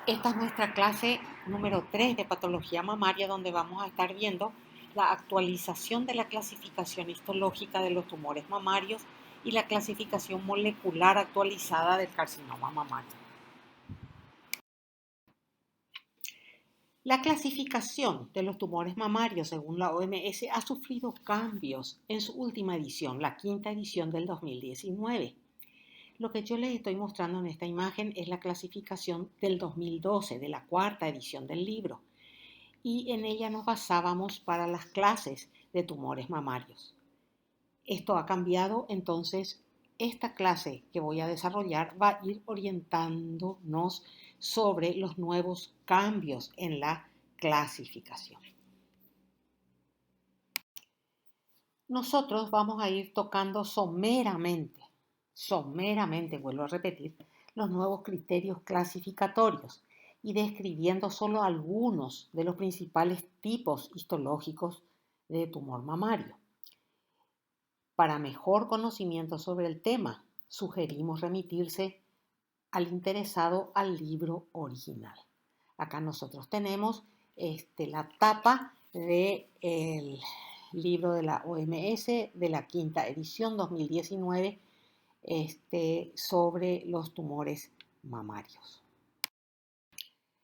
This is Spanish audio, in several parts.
Esta es nuestra clase número 3 de patología mamaria, donde vamos a estar viendo la actualización de la clasificación histológica de los tumores mamarios y la clasificación molecular actualizada del carcinoma mamario. La clasificación de los tumores mamarios según la OMS ha sufrido cambios en su última edición, la quinta edición del 2019. Lo que yo les estoy mostrando en esta imagen es la clasificación del 2012, de la cuarta edición del libro, y en ella nos basábamos para las clases de tumores mamarios. Esto ha cambiado, entonces esta clase que voy a desarrollar va a ir orientándonos sobre los nuevos cambios en la clasificación. Nosotros vamos a ir tocando someramente, vuelvo a repetir, los nuevos criterios clasificatorios y describiendo solo algunos de los principales tipos histológicos de tumor mamario. Para mejor conocimiento sobre el tema, sugerimos remitirse al interesado al libro original. Acá nosotros tenemos la tapa del libro de la OMS de la quinta edición 2019 sobre los tumores mamarios.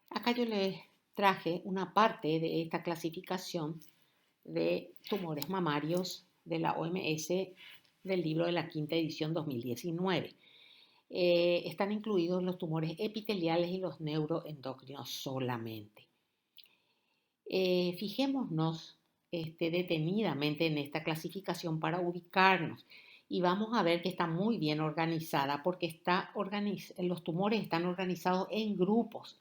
Acá yo les traje una parte de esta clasificación de tumores mamarios de la OMS del libro de la quinta edición 2019. Están incluidos los tumores epiteliales y los neuroendocrinos solamente. Fijémonos detenidamente en esta clasificación para ubicarnos y vamos a ver que está muy bien organizada porque los tumores están organizados en grupos.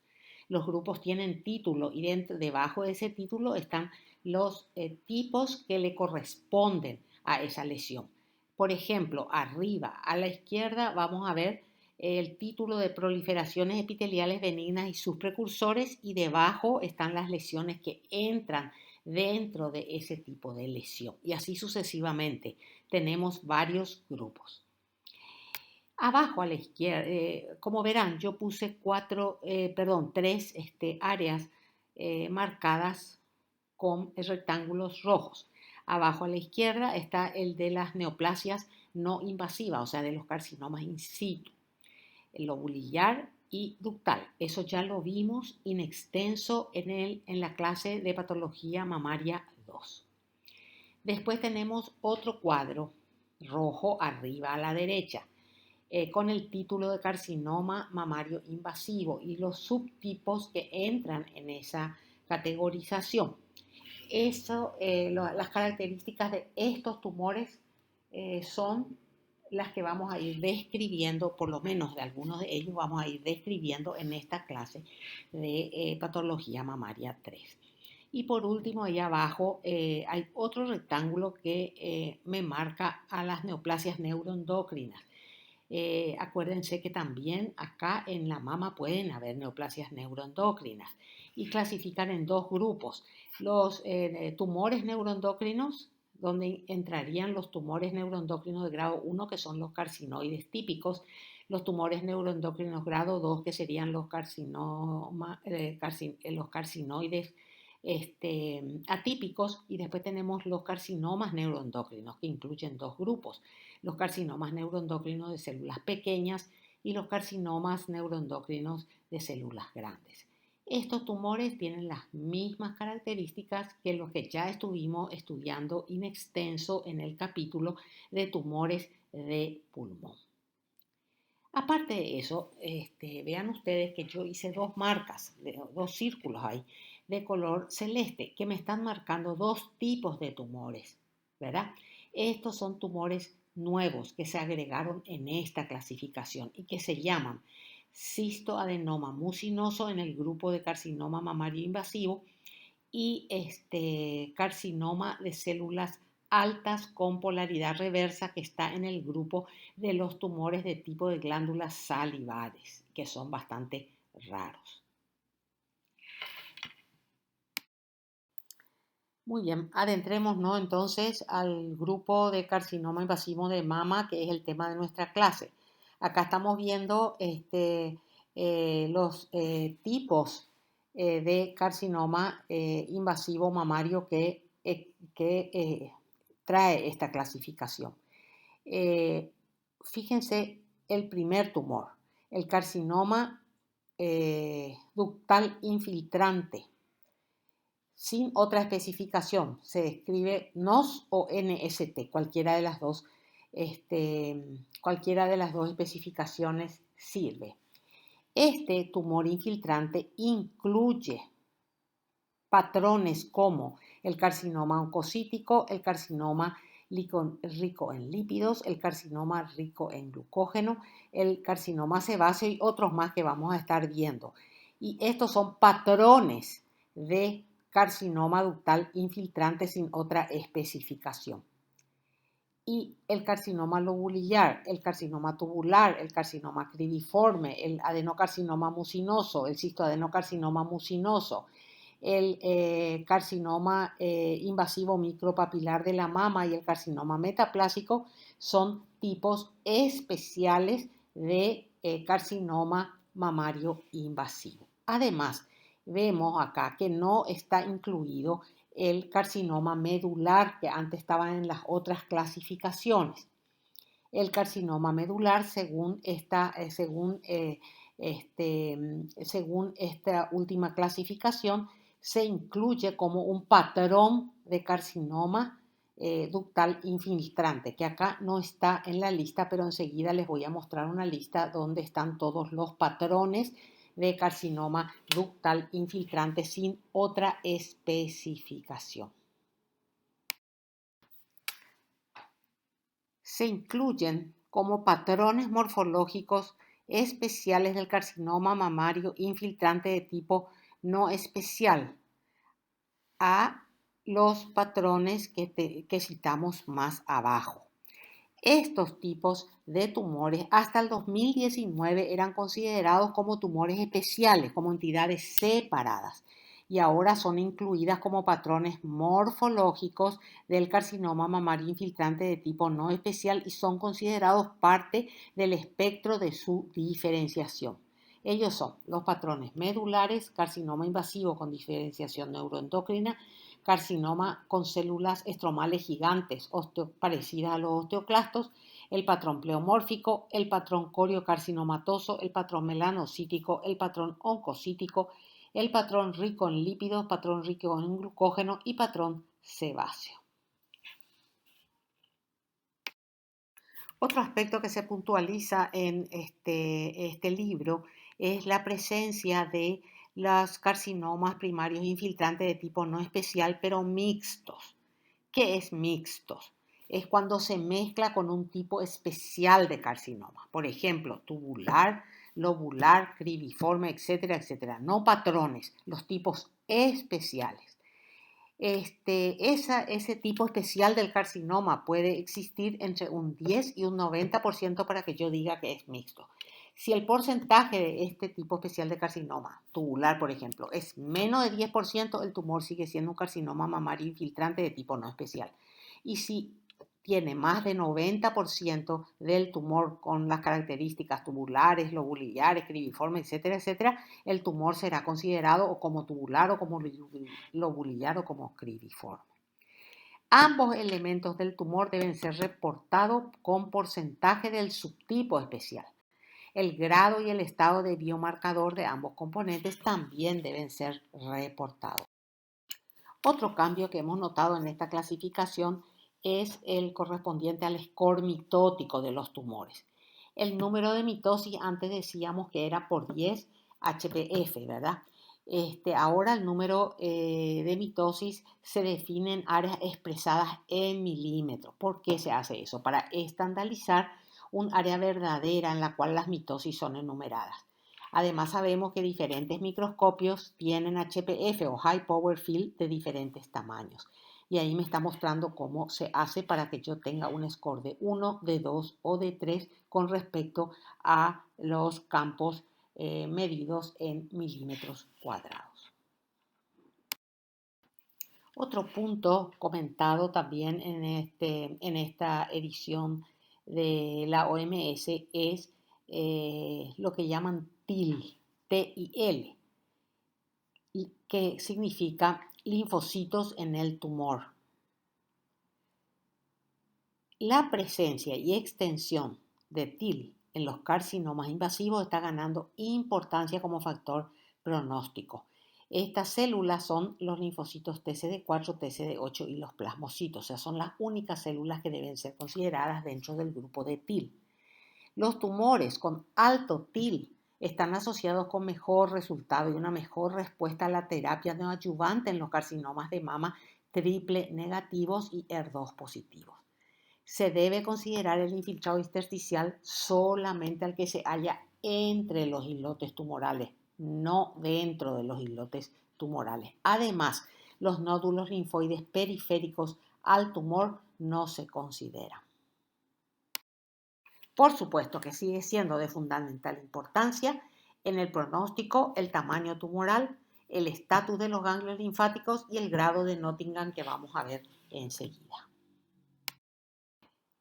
Los grupos tienen título y debajo de ese título están los tipos que le corresponden a esa lesión. Por ejemplo, arriba a la izquierda vamos a ver el título de proliferaciones epiteliales benignas y sus precursores, y debajo están las lesiones que entran dentro de ese tipo de lesión. Y así sucesivamente. Tenemos varios grupos. Abajo a la izquierda, como verán, yo puse tres áreas marcadas con rectángulos rojos. Abajo a la izquierda está el de las neoplasias no invasivas, o sea, de los carcinomas in situ, el lobulillar y ductal. Eso ya lo vimos in extenso en la clase de patología mamaria 2. Después tenemos otro cuadro rojo arriba a la derecha, con el título de carcinoma mamario invasivo y los subtipos que entran en esa categorización. Las características de estos tumores son las que vamos a ir describiendo, por lo menos de algunos de ellos vamos a ir describiendo en esta clase de patología mamaria 3. Y por último, ahí abajo hay otro rectángulo que me marca a las neoplasias neuroendocrinas. Acuérdense que también acá en la mama pueden haber neoplasias neuroendocrinas y clasifican en dos grupos. Los tumores neuroendocrinos, donde entrarían los tumores neuroendocrinos de grado 1, que son los carcinoides típicos, los tumores neuroendocrinos grado 2, que serían los carcinoides atípicos, y después tenemos los carcinomas neuroendocrinos, que incluyen dos grupos: los carcinomas neuroendocrinos de células pequeñas y los carcinomas neuroendocrinos de células grandes. Estos tumores tienen las mismas características que los que ya estuvimos estudiando in extenso en el capítulo de tumores de pulmón. Aparte de eso, vean ustedes que yo hice dos marcas, dos círculos ahí, de color celeste, que me están marcando dos tipos de tumores, ¿verdad? Estos son tumores nuevos que se agregaron en esta clasificación y que se llaman cistoadenoma mucinoso en el grupo de carcinoma mamario invasivo y carcinoma de células altas con polaridad reversa, que está en el grupo de los tumores de tipo de glándulas salivares, que son bastante raros. Muy bien, adentrémonos entonces al grupo de carcinoma invasivo de mama, que es el tema de nuestra clase. Acá estamos viendo los tipos de carcinoma invasivo mamario que trae esta clasificación. Fíjense el primer tumor, el carcinoma ductal infiltrante, sin otra especificación. Se escribe NOS o NST, cualquiera de las dos especificaciones sirve. Este tumor infiltrante incluye patrones como el carcinoma oncocítico, el carcinoma rico en lípidos, el carcinoma rico en glucógeno, el carcinoma sebáceo y otros más que vamos a estar viendo. Y estos son patrones de carcinoma ductal infiltrante sin otra especificación. Y el carcinoma lobulillar, el carcinoma tubular, el carcinoma cribiforme, el adenocarcinoma mucinoso, el cistoadenocarcinoma mucinoso, el carcinoma invasivo micropapilar de la mama y el carcinoma metaplásico son tipos especiales de carcinoma mamario invasivo. Además, vemos acá que no está incluido el carcinoma medular, que antes estaba en las otras clasificaciones. El carcinoma medular, según esta última clasificación, se incluye como un patrón de carcinoma ductal infiltrante, que acá no está en la lista, pero enseguida les voy a mostrar una lista donde están todos los patrones de carcinoma ductal infiltrante sin otra especificación. Se incluyen como patrones morfológicos especiales del carcinoma mamario infiltrante de tipo no especial a los patrones que citamos más abajo. Estos tipos de tumores hasta el 2019 eran considerados como tumores especiales, como entidades separadas, y ahora son incluidas como patrones morfológicos del carcinoma mamario infiltrante de tipo no especial y son considerados parte del espectro de su diferenciación. Ellos son los patrones medulares, carcinoma invasivo con diferenciación neuroendocrina, carcinoma con células estromales gigantes parecidas a los osteoclastos, el patrón pleomórfico, el patrón coriocarcinomatoso, el patrón melanocítico, el patrón oncocítico, el patrón rico en lípidos, patrón rico en glucógeno y patrón sebáceo. Otro aspecto que se puntualiza en este libro es la presencia de los carcinomas primarios infiltrantes de tipo no especial, pero mixtos. ¿Qué es mixtos? Es cuando se mezcla con un tipo especial de carcinoma, por ejemplo, tubular, lobular, cribiforme, etcétera, etcétera. No patrones, los tipos especiales. Ese tipo especial del carcinoma puede existir entre un 10 y un 90% para que yo diga que es mixto. Si el porcentaje de este tipo especial de carcinoma, tubular por ejemplo, es menos de 10%, el tumor sigue siendo un carcinoma mamario infiltrante de tipo no especial. Y si tiene más de 90% del tumor con las características tubulares, lobulillares, cribiformes, etcétera, etcétera, el tumor será considerado o como tubular o como lobulillar o como cribiforme. Ambos elementos del tumor deben ser reportados con porcentaje del subtipo especial. El grado y el estado de biomarcador de ambos componentes también deben ser reportados. Otro cambio que hemos notado en esta clasificación es el correspondiente al score mitótico de los tumores. El número de mitosis, antes decíamos que era por 10 HPF, ¿verdad? Ahora el número de mitosis se define en áreas expresadas en milímetros. ¿Por qué se hace eso? Para estandarizar un área verdadera en la cual las mitosis son enumeradas. Además sabemos que diferentes microscopios tienen HPF o High Power Field de diferentes tamaños. Y ahí me está mostrando cómo se hace para que yo tenga un score de 1, de 2 o de 3 con respecto a los campos medidos en milímetros cuadrados. Otro punto comentado también en esta edición de la OMS es lo que llaman TIL, T-I-L, que significa linfocitos en el tumor. La presencia y extensión de TIL en los carcinomas invasivos está ganando importancia como factor pronóstico. Estas células son los linfocitos TCD4, TCD8 y los plasmocitos, o sea, son las únicas células que deben ser consideradas dentro del grupo de TIL. Los tumores con alto TIL están asociados con mejor resultado y una mejor respuesta a la terapia neoadyuvante en los carcinomas de mama triple negativos y HER2 positivos. Se debe considerar el infiltrado intersticial solamente al que se halla entre los islotes tumorales, no dentro de los islotes tumorales. Además, los nódulos linfoides periféricos al tumor no se consideran. Por supuesto que sigue siendo de fundamental importancia en el pronóstico el tamaño tumoral, el estatus de los ganglios linfáticos y el grado de Nottingham que vamos a ver enseguida.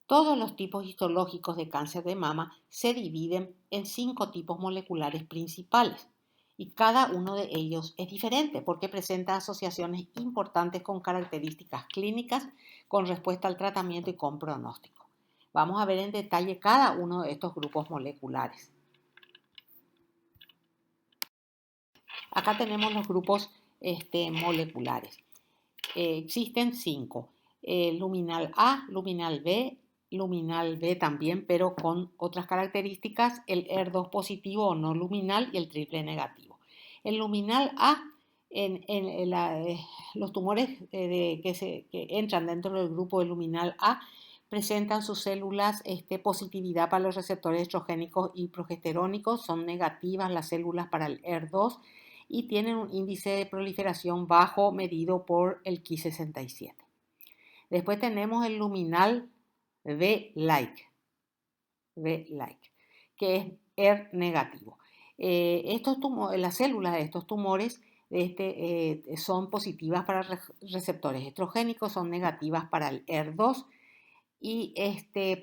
Todos los tipos histológicos de cáncer de mama se dividen en 5 tipos moleculares principales y cada uno de ellos es diferente porque presenta asociaciones importantes con características clínicas, con respuesta al tratamiento y con pronóstico. Vamos a ver en detalle cada uno de estos grupos moleculares. Acá tenemos los grupos moleculares. Existen 5. Luminal A, luminal B también, pero con otras características, el HER2 positivo o no luminal y el triple negativo. El luminal A, los tumores que entran dentro del grupo de luminal A presentan sus células positividad para los receptores estrogénicos y progesterónicos, son negativas las células para el HER2 y tienen un índice de proliferación bajo medido por el Ki67. Después tenemos el luminal B-like, que es HER negativo. Las células de estos tumores son positivas para receptores estrogénicos, son negativas para el HER2 y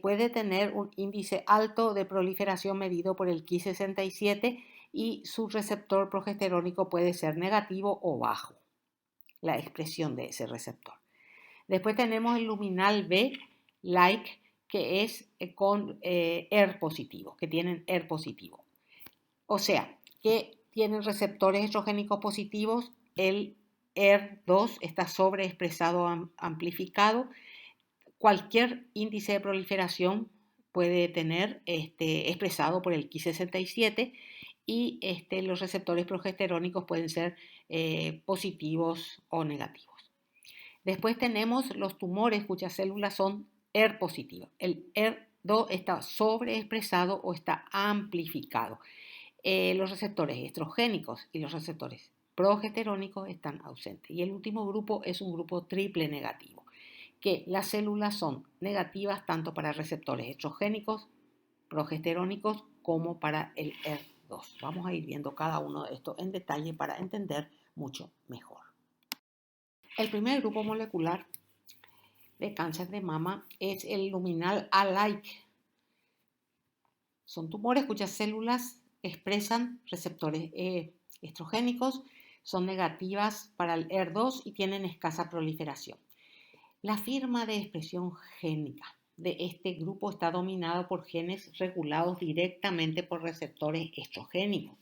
puede tener un índice alto de proliferación medido por el Ki67 y su receptor progesterónico puede ser negativo o bajo, la expresión de ese receptor. Después tenemos el luminal B-like, que es con HER positivo, que tienen HER positivo. O sea, que tienen receptores estrogénicos positivos, el HER2 está sobreexpresado o amplificado. Cualquier índice de proliferación puede tener expresado por el Ki67 y los receptores progesterónicos pueden ser positivos o negativos. Después tenemos los tumores cuyas células son HER positivas. El HER2 está sobreexpresado o está amplificado. Los receptores estrogénicos y los receptores progesterónicos están ausentes. Y el último grupo es un grupo triple negativo, que las células son negativas tanto para receptores estrogénicos, progesterónicos, como para el HER2. Vamos a ir viendo cada uno de estos en detalle para entender mucho mejor. El primer grupo molecular de cáncer de mama es el luminal A-like. Son tumores cuyas células expresan receptores estrogénicos, son negativas para el HER2 y tienen escasa proliferación. La firma de expresión génica de este grupo está dominado por genes regulados directamente por receptores estrogénicos.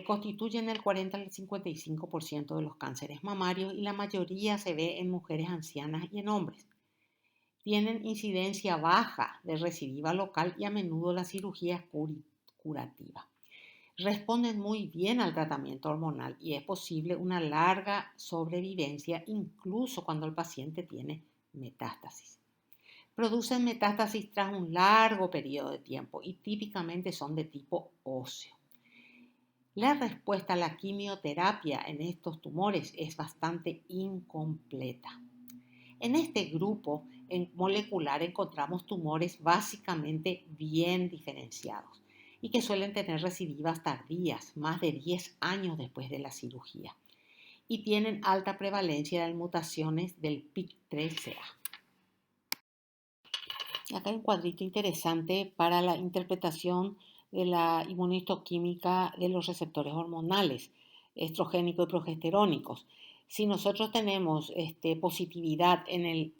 Constituyen el 40 al 55% de los cánceres mamarios y la mayoría se ve en mujeres ancianas y en hombres. Tienen incidencia baja de recidiva local y a menudo la cirugía es curativa. Responden muy bien al tratamiento hormonal y es posible una larga sobrevivencia incluso cuando el paciente tiene metástasis. Producen metástasis tras un largo periodo de tiempo y típicamente son de tipo óseo. La respuesta a la quimioterapia en estos tumores es bastante incompleta. En este grupo molecular encontramos tumores básicamente bien diferenciados y que suelen tener recidivas tardías, más de 10 años después de la cirugía, y tienen alta prevalencia de mutaciones del PIK3CA. Acá hay un cuadrito interesante para la interpretación de la inmunohistoquímica de los receptores hormonales, estrogénicos y progesterónicos. Si nosotros tenemos positividad en el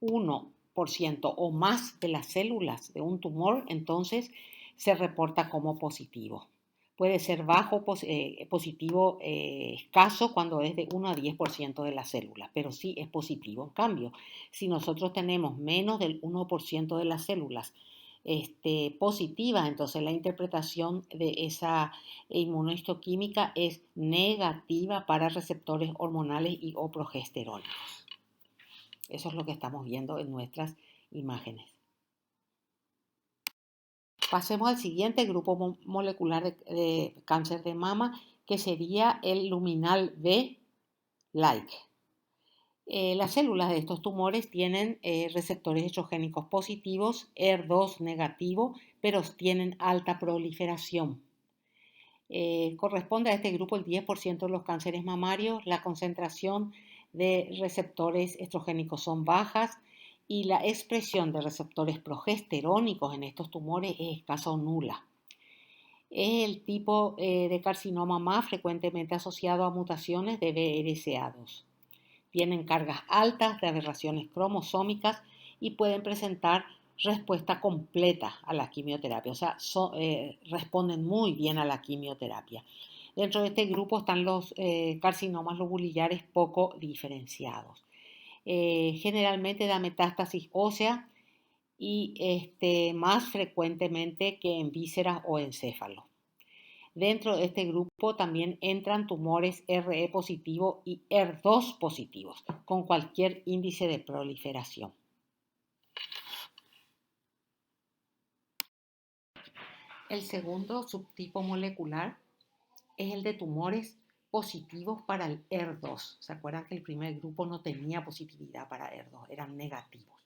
1% o más de las células de un tumor, entonces se reporta como positivo. Puede ser bajo positivo escaso cuando es de 1 a 10% de las células, pero sí es positivo. En cambio, si nosotros tenemos menos del 1% de las células positivas, entonces la interpretación de esa inmunohistoquímica es negativa para receptores hormonales y o progesterona. Eso es lo que estamos viendo en nuestras imágenes. Pasemos al siguiente grupo molecular de cáncer de mama, que sería el luminal B-like. Las células de estos tumores tienen receptores estrogénicos positivos, ER2 negativo, pero tienen alta proliferación. Corresponde a este grupo el 10% de los cánceres mamarios. La concentración de receptores estrogénicos son bajas y la expresión de receptores progesterónicos en estos tumores es escasa o nula. Es el tipo de carcinoma más frecuentemente asociado a mutaciones de BRCA2. Tienen cargas altas de aberraciones cromosómicas y pueden presentar respuesta completa a la quimioterapia, o sea, responden muy bien a la quimioterapia. Dentro de este grupo están los carcinomas lobulares poco diferenciados. Generalmente da metástasis ósea y más frecuentemente que en vísceras o encéfalo. Dentro de este grupo también entran tumores RE positivo y ER2 positivos, con cualquier índice de proliferación. El segundo subtipo molecular es el de tumores positivos para el ER2. ¿Se acuerdan que el primer grupo no tenía positividad para ER2? Eran negativos.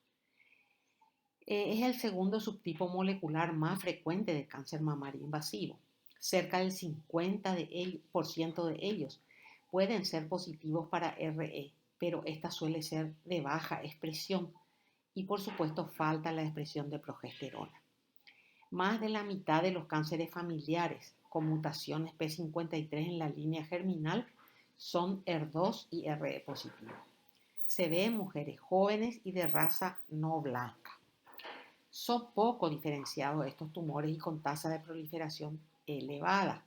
Es el segundo subtipo molecular más frecuente de cáncer mamario invasivo. Cerca del 50% de ellos pueden ser positivos para RE, pero esta suele ser de baja expresión y por supuesto falta la expresión de progesterona. Más de la mitad de los cánceres familiares con mutaciones P53 en la línea germinal son ER2 y RE positivo. Se ve en mujeres jóvenes y de raza no blanca. Son poco diferenciados estos tumores y con tasa de proliferación elevada.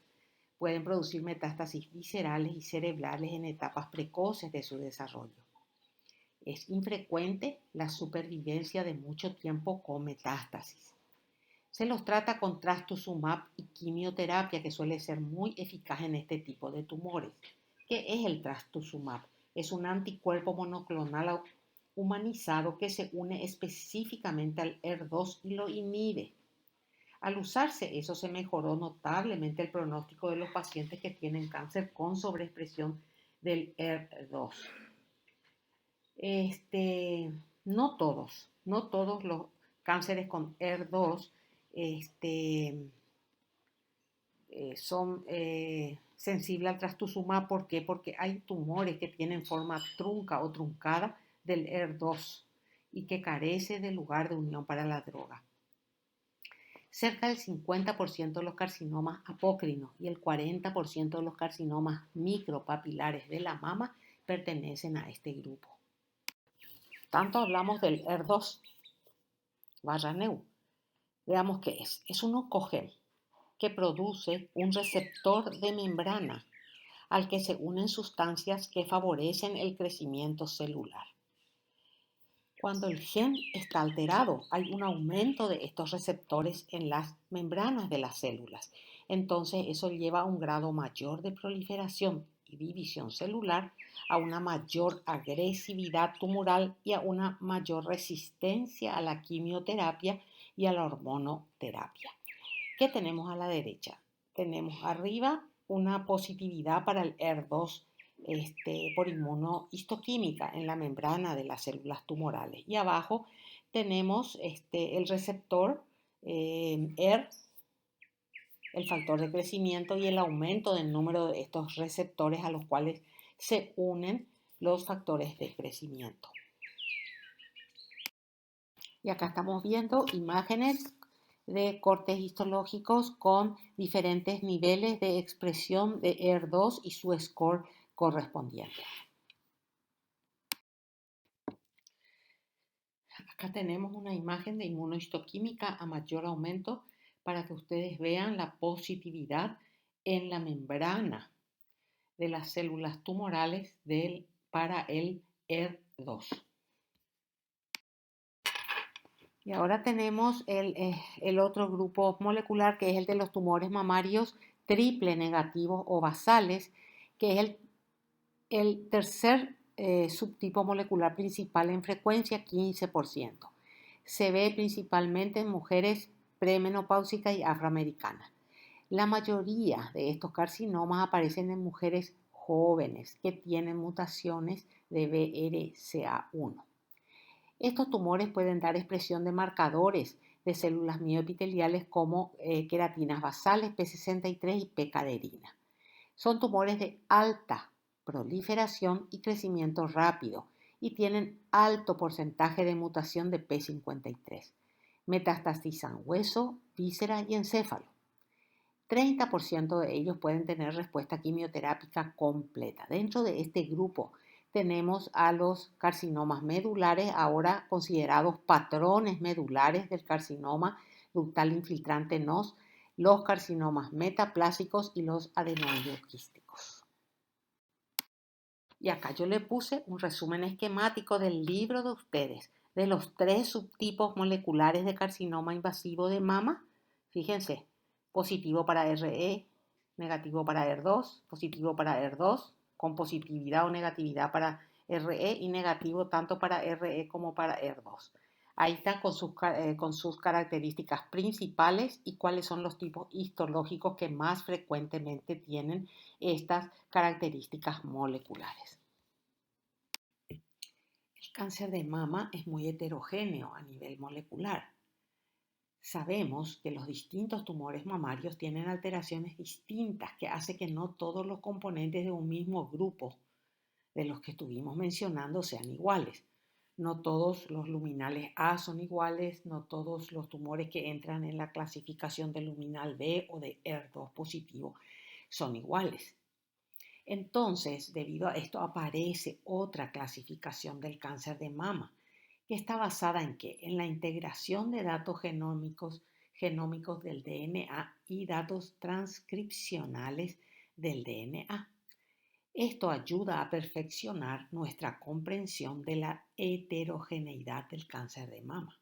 Pueden producir metástasis viscerales y cerebrales en etapas precoces de su desarrollo. Es infrecuente la supervivencia de mucho tiempo con metástasis. Se los trata con trastuzumab y quimioterapia, que suele ser muy eficaz en este tipo de tumores. ¿Qué es el trastuzumab? Es un anticuerpo monoclonal humanizado que se une específicamente al ER2 y lo inhibe. Al usarse eso se mejoró notablemente el pronóstico de los pacientes que tienen cáncer con sobreexpresión del ER2. No todos los cánceres con ER2 son sensibles al trastuzumab. ¿Por qué? Porque hay tumores que tienen forma trunca o truncada del ER2 y que carece de lugar de unión para la droga. Cerca del 50% de los carcinomas apócrinos y el 40% de los carcinomas micropapilares de la mama pertenecen a este grupo. Tanto hablamos del ER2 /NEU. Veamos qué es. Es un oncogel que produce un receptor de membrana al que se unen sustancias que favorecen el crecimiento celular. Cuando el gen está alterado, hay un aumento de estos receptores en las membranas de las células. Entonces, eso lleva a un grado mayor de proliferación y división celular, a una mayor agresividad tumoral y a una mayor resistencia a la quimioterapia y a la hormonoterapia. ¿Qué tenemos a la derecha? Tenemos arriba una positividad para el ER2 por inmunohistoquímica en la membrana de las células tumorales. Y abajo tenemos el receptor ER, el factor de crecimiento y el aumento del número de estos receptores a los cuales se unen los factores de crecimiento. Y acá estamos viendo imágenes de cortes histológicos con diferentes niveles de expresión de ER2 y su score correspondiente. Acá tenemos una imagen de inmunohistoquímica a mayor aumento para que ustedes vean la positividad en la membrana de las células tumorales para el ER2. Y ahora tenemos el otro grupo molecular, que es el de los tumores mamarios triple negativos o basales, que es el tercer subtipo molecular principal en frecuencia, 15%. Se ve principalmente en mujeres premenopáusicas y afroamericanas. La mayoría de estos carcinomas aparecen en mujeres jóvenes que tienen mutaciones de BRCA1. Estos tumores pueden dar expresión de marcadores de células mioepiteliales como queratinas basales, P63 y P-caderina. Son tumores de alta proliferación y crecimiento rápido y tienen alto porcentaje de mutación de P53. Metastatizan hueso, víscera y encéfalo. 30% de ellos pueden tener respuesta quimioterápica completa. Dentro de este grupo tenemos a los carcinomas medulares, ahora considerados patrones medulares del carcinoma ductal infiltrante NOS, los carcinomas metaplásicos y los adenoides quísticos. Y acá yo le puse un resumen esquemático del libro de ustedes, de los 3 subtipos moleculares de carcinoma invasivo de mama. Fíjense, positivo para RE, negativo para ER2, positivo para ER2, con positividad o negatividad para RE y negativo tanto para RE como para ER2. Ahí están con sus características principales y cuáles son los tipos histológicos que más frecuentemente tienen estas características moleculares. El cáncer de mama es muy heterogéneo a nivel molecular. Sabemos que los distintos tumores mamarios tienen alteraciones distintas que hace que no todos los componentes de un mismo grupo de los que estuvimos mencionando sean iguales. No todos los luminales A son iguales, no todos los tumores que entran en la clasificación de luminal B o de ER2 positivo son iguales. Entonces, debido a esto aparece otra clasificación del cáncer de mama, que está basada en ¿qué? En la integración de datos genómicos del DNA y datos transcripcionales del DNA. Esto ayuda a perfeccionar nuestra comprensión de la heterogeneidad del cáncer de mama.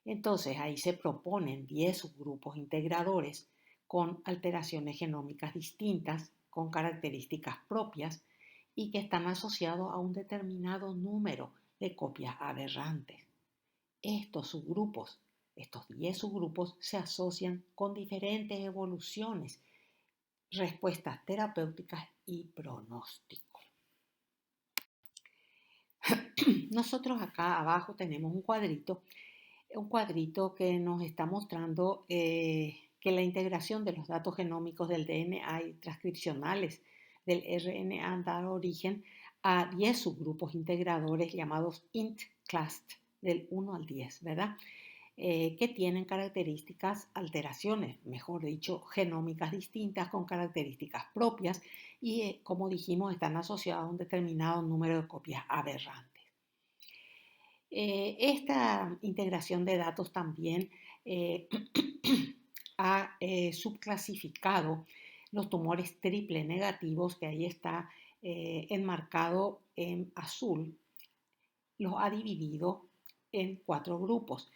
Entonces, ahí se proponen 10 subgrupos integradores con alteraciones genómicas distintas, con características propias y que están asociados a un determinado número de copias aberrantes. Estos 10 subgrupos, se asocian con diferentes evoluciones, respuestas terapéuticas y pronóstico. Nosotros acá abajo tenemos un cuadrito que nos está mostrando que la integración de los datos genómicos del DNA y transcripcionales del RNA han dado origen a 10 subgrupos integradores llamados INT-CLAST, del 1 al 10, ¿verdad? Que tienen alteraciones, mejor dicho, genómicas distintas con características propias y, como dijimos, están asociados a un determinado número de copias aberrantes. Esta integración de datos también ha subclasificado los tumores triple negativos, que ahí está enmarcado en azul, los ha dividido en 4 grupos.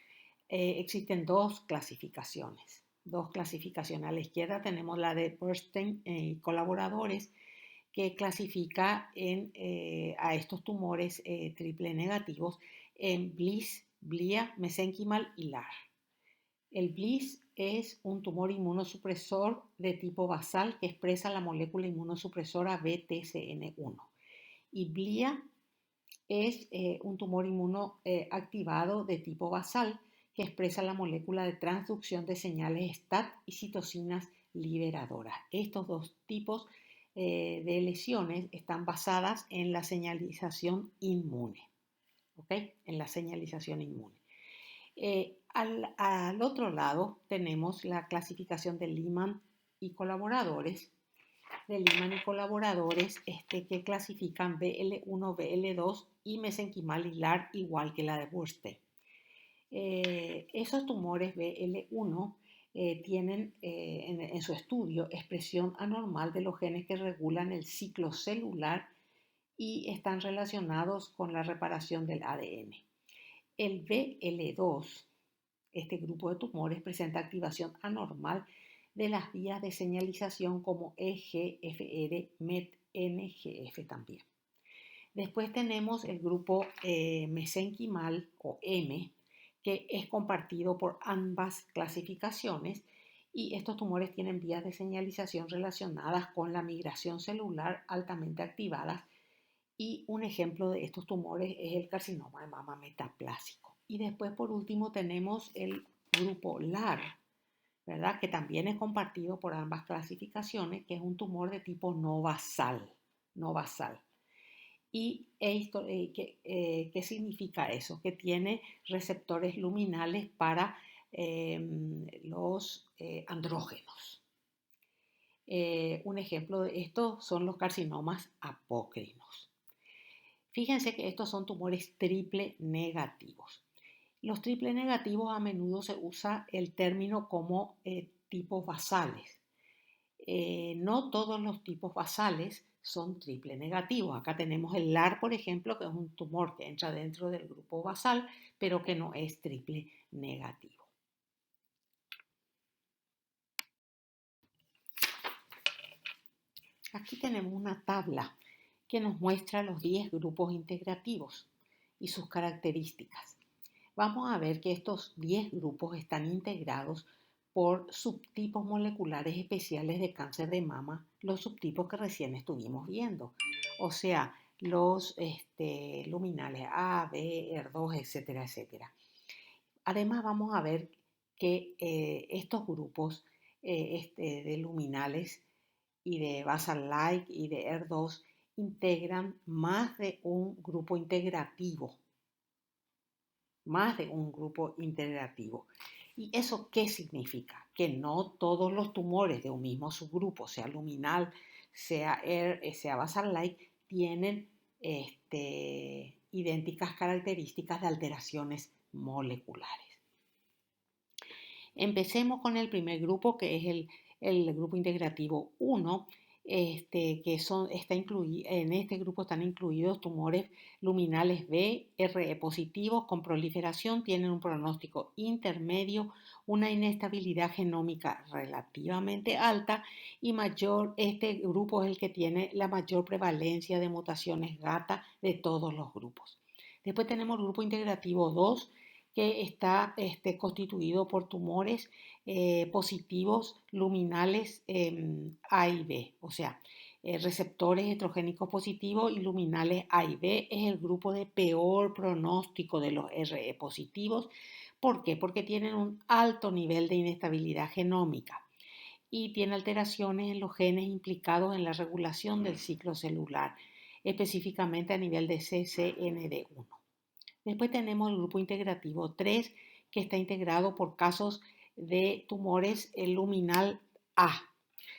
Existen dos clasificaciones. A la izquierda tenemos la de Bernstein y colaboradores, que clasifica a estos tumores triple negativos en BLIS, BLIA, mesenquimal y LAR. El BLIS es un tumor inmunosupresor de tipo basal que expresa la molécula inmunosupresora BTCN1. Y BLIA es un tumor inmunoactivado de tipo basal que expresa la molécula de transducción de señales STAT y citocinas liberadoras. Estos dos tipos de lesiones están basadas en la señalización inmune. ¿Ok? En la señalización inmune. Al otro lado tenemos la clasificación de Lehmann y colaboradores, que clasifican BL1, BL2 y mesenquimal hilar igual que la de Burstein. Esos tumores BL1 tienen en su estudio expresión anormal de los genes que regulan el ciclo celular y están relacionados con la reparación del ADN. El BL2, este grupo de tumores, presenta activación anormal de las vías de señalización como EGFR, MET, NGF también. Después tenemos el grupo mesenquimal o M, que es compartido por ambas clasificaciones, y estos tumores tienen vías de señalización relacionadas con la migración celular altamente activadas, y un ejemplo de estos tumores es el carcinoma de mama metaplásico. Y después, por último, tenemos el grupo LAR, ¿verdad? Que también es compartido por ambas clasificaciones, que es un tumor de tipo no basal. ¿Y qué significa eso? Que tiene receptores luminales para los andrógenos. Un ejemplo de esto son los carcinomas apócrinos. Fíjense que estos son tumores triple negativos. Los triple negativos a menudo se usa el término como tipos basales. No todos los tipos basales son triple negativos. Acá tenemos el LAR, por ejemplo, que es un tumor que entra dentro del grupo basal, pero que no es triple negativo. Aquí tenemos una tabla que nos muestra los 10 grupos integrativos y sus características. Vamos a ver que estos 10 grupos están integrados por subtipos moleculares especiales de cáncer de mama, los subtipos que recién estuvimos viendo, o sea, los luminales A, B, ER2, etcétera, etcétera. Además, vamos a ver que estos grupos de luminales y de basal-like y de ER2 integran más de un grupo integrativo. ¿Y eso qué significa? Que no todos los tumores de un mismo subgrupo, sea luminal, sea ER, sea basal-like, tienen idénticas características de alteraciones moleculares. Empecemos con el primer grupo, que es el grupo integrativo 1, en este grupo están incluidos tumores luminales B, RE positivos con proliferación, tienen un pronóstico intermedio, una inestabilidad genómica relativamente alta y este grupo es el que tiene la mayor prevalencia de mutaciones GATA de todos los grupos. Después tenemos el grupo integrativo 2, que está constituido por tumores positivos luminales A y B, o sea, receptores estrogénicos positivos y luminales A y B es el grupo de peor pronóstico de los RE positivos. ¿Por qué? Porque tienen un alto nivel de inestabilidad genómica y tiene alteraciones en los genes implicados en la regulación del ciclo celular, específicamente a nivel de CCND1. Después tenemos el grupo integrativo 3, que está integrado por casos de tumores luminal A.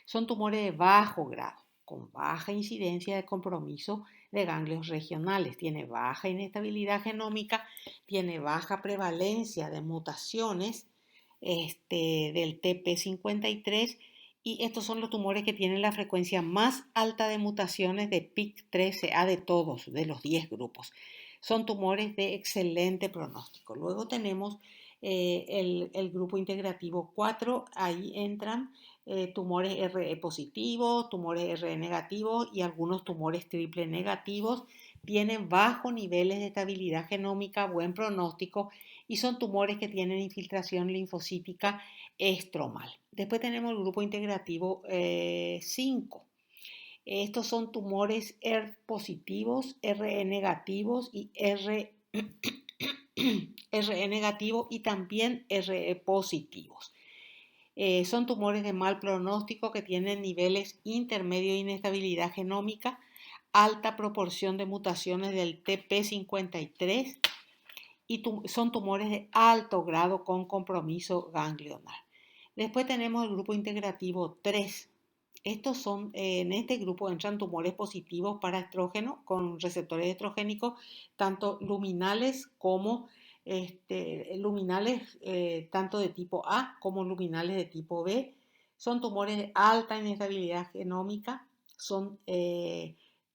Son tumores de bajo grado, con baja incidencia de compromiso de ganglios regionales. Tiene baja inestabilidad genómica, tiene baja prevalencia de mutaciones del TP53 y estos son los tumores que tienen la frecuencia más alta de mutaciones de PIK13A de todos, de los 10 grupos. Son tumores de excelente pronóstico. Luego tenemos el grupo integrativo 4, ahí entran tumores RE positivos, tumores RE negativos y algunos tumores triple negativos. Tienen bajos niveles de estabilidad genómica, buen pronóstico y son tumores que tienen infiltración linfocítica estromal. Después tenemos el grupo integrativo 5. Estos son tumores ER positivos, RE negativos y RE negativo y también RE positivos. Son tumores de mal pronóstico que tienen niveles intermedios de inestabilidad genómica, alta proporción de mutaciones del TP53 y son tumores de alto grado con compromiso ganglionar. Después tenemos el grupo integrativo 3. Estos son, en este grupo entran tumores positivos para estrógeno con receptores estrogénicos, tanto luminales como luminales tanto de tipo A como luminales de tipo B. Son tumores de alta inestabilidad genómica,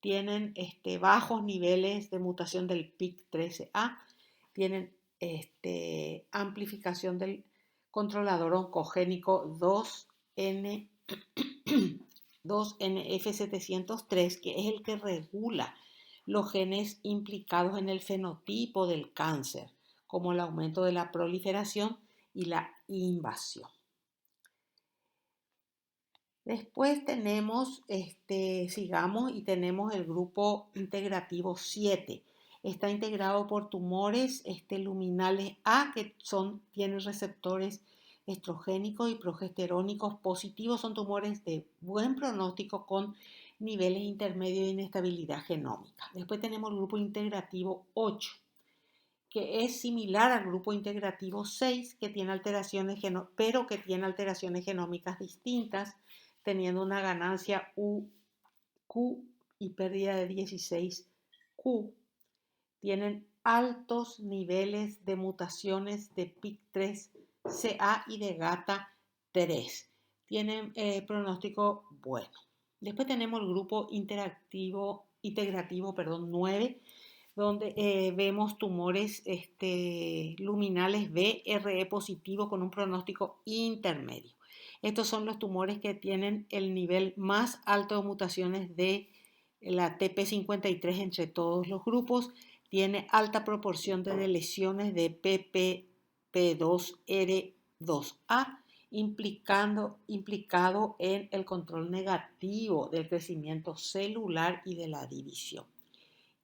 tienen bajos niveles de mutación del PIK13A, tienen amplificación del controlador oncogénico 2NF703, que es el que regula los genes implicados en el fenotipo del cáncer, como el aumento de la proliferación y la invasión. Después tenemos, sigamos y tenemos el grupo integrativo 7. Está integrado por tumores luminales A que tienen receptores estrogénicos y progesterónicos positivos. Son tumores de buen pronóstico con niveles intermedios de inestabilidad genómica. Después tenemos el grupo integrativo 8, que es similar al grupo integrativo 6, que tiene pero que tiene alteraciones genómicas distintas, teniendo una ganancia Q y pérdida de 16Q. Tienen altos niveles de mutaciones de PIK3CA y de GATA3. Tienen pronóstico bueno. Después tenemos el grupo integrativo 9, donde vemos tumores luminales B, RE positivo con un pronóstico intermedio. Estos son los tumores que tienen el nivel más alto de mutaciones de la TP53 entre todos los grupos. Tiene alta proporción de lesiones de PPP2R2A, implicado en el control negativo del crecimiento celular y de la división.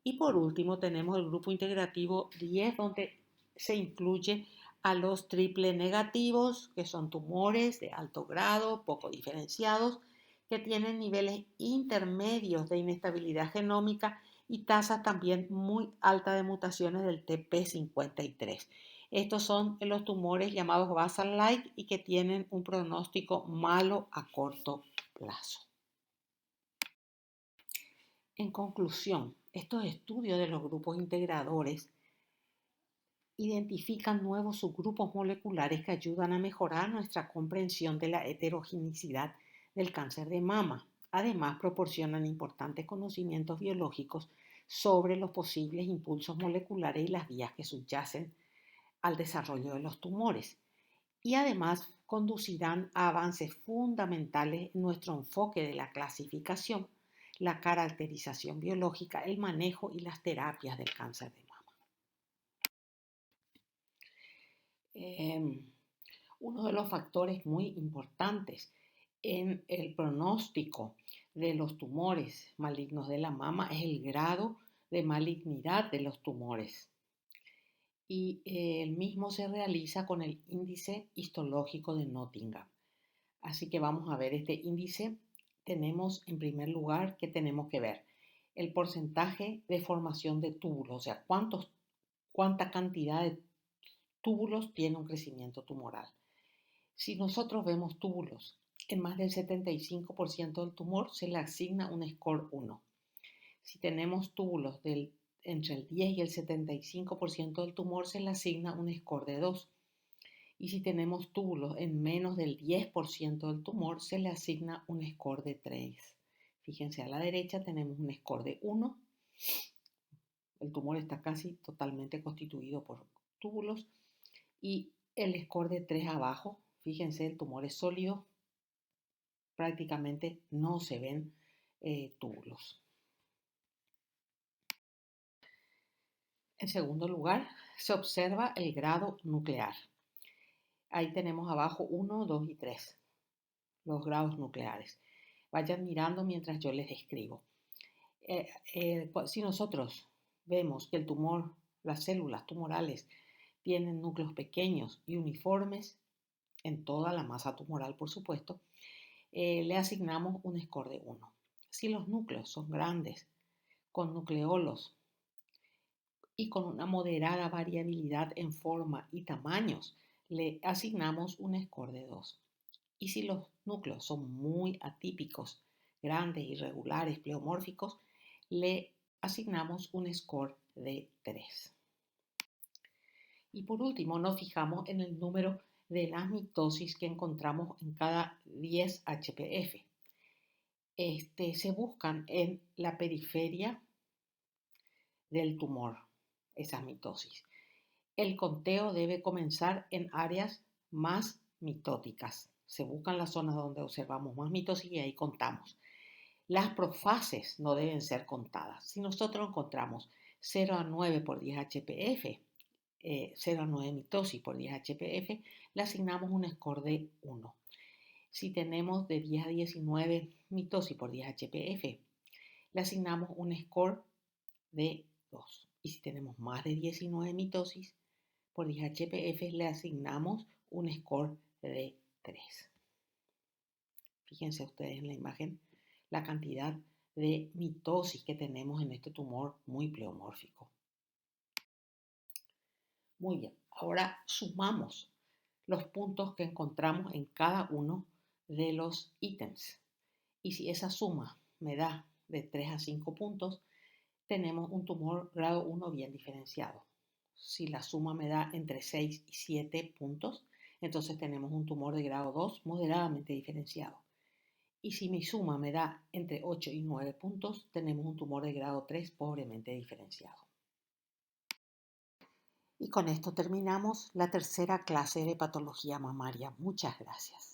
Y por último tenemos el grupo integrativo 10, donde se incluye a los triple negativos, que son tumores de alto grado, poco diferenciados, que tienen niveles intermedios de inestabilidad genómica y tasas también muy altas de mutaciones del TP53. Estos son los tumores llamados basal-like y que tienen un pronóstico malo a corto plazo. En conclusión, estos estudios de los grupos integradores identifican nuevos subgrupos moleculares que ayudan a mejorar nuestra comprensión de la heterogeneidad del cáncer de mama. Además, proporcionan importantes conocimientos biológicos sobre los posibles impulsos moleculares y las vías que subyacen al desarrollo de los tumores. Y además conducirán a avances fundamentales en nuestro enfoque de la clasificación, la caracterización biológica, el manejo y las terapias del cáncer de mama. Uno de los factores muy importantes en el pronóstico de los tumores malignos de la mama es el grado de malignidad de los tumores. Y el mismo se realiza con el índice histológico de Nottingham. Así que vamos a ver este índice. Tenemos en primer lugar que tenemos que ver el porcentaje de formación de túbulos, o sea, cuánta cantidad de túbulos tiene un crecimiento tumoral. Si nosotros vemos túbulos en más del 75% del tumor, se le asigna un score 1. Si tenemos túbulos entre el 10 y el 75% del tumor, se le asigna un score de 2. Y si tenemos túbulos en menos del 10% del tumor, se le asigna un score de 3. Fíjense, a la derecha tenemos un score de 1. El tumor está casi totalmente constituido por túbulos. Y el score de 3 abajo, fíjense, el tumor es sólido. Prácticamente no se ven túbulos. En segundo lugar, se observa el grado nuclear. Ahí tenemos abajo 1, 2 y 3, los grados nucleares. Vayan mirando mientras yo les describo. Si nosotros vemos que el tumor, las células tumorales, tienen núcleos pequeños y uniformes en toda la masa tumoral, por supuesto, le asignamos un score de 1. Si los núcleos son grandes, con nucleolos y con una moderada variabilidad en forma y tamaños, le asignamos un score de 2. Y si los núcleos son muy atípicos, grandes, irregulares, pleomórficos, le asignamos un score de 3. Y por último, nos fijamos en el número de las mitosis que encontramos en cada 10 HPF. Se buscan en la periferia del tumor, esas mitosis. El conteo debe comenzar en áreas más mitóticas. Se buscan las zonas donde observamos más mitosis y ahí contamos. Las profases no deben ser contadas. Si nosotros encontramos 0 a 9 por 10 HPF, 0 a 9 mitosis por 10 HPF, le asignamos un score de 1. Si tenemos de 10 a 19 mitosis por 10 HPF, le asignamos un score de 2. Y si tenemos más de 19 mitosis por 10 HPF, le asignamos un score de 3. Fíjense ustedes en la imagen la cantidad de mitosis que tenemos en este tumor muy pleomórfico. Muy bien, ahora sumamos los puntos que encontramos en cada uno de los ítems. Y si esa suma me da de 3 a 5 puntos, tenemos un tumor grado 1 bien diferenciado. Si la suma me da entre 6 y 7 puntos, entonces tenemos un tumor de grado 2 moderadamente diferenciado. Y si mi suma me da entre 8 y 9 puntos, tenemos un tumor de grado 3 pobremente diferenciado. Y con esto terminamos la tercera clase de patología mamaria. Muchas gracias.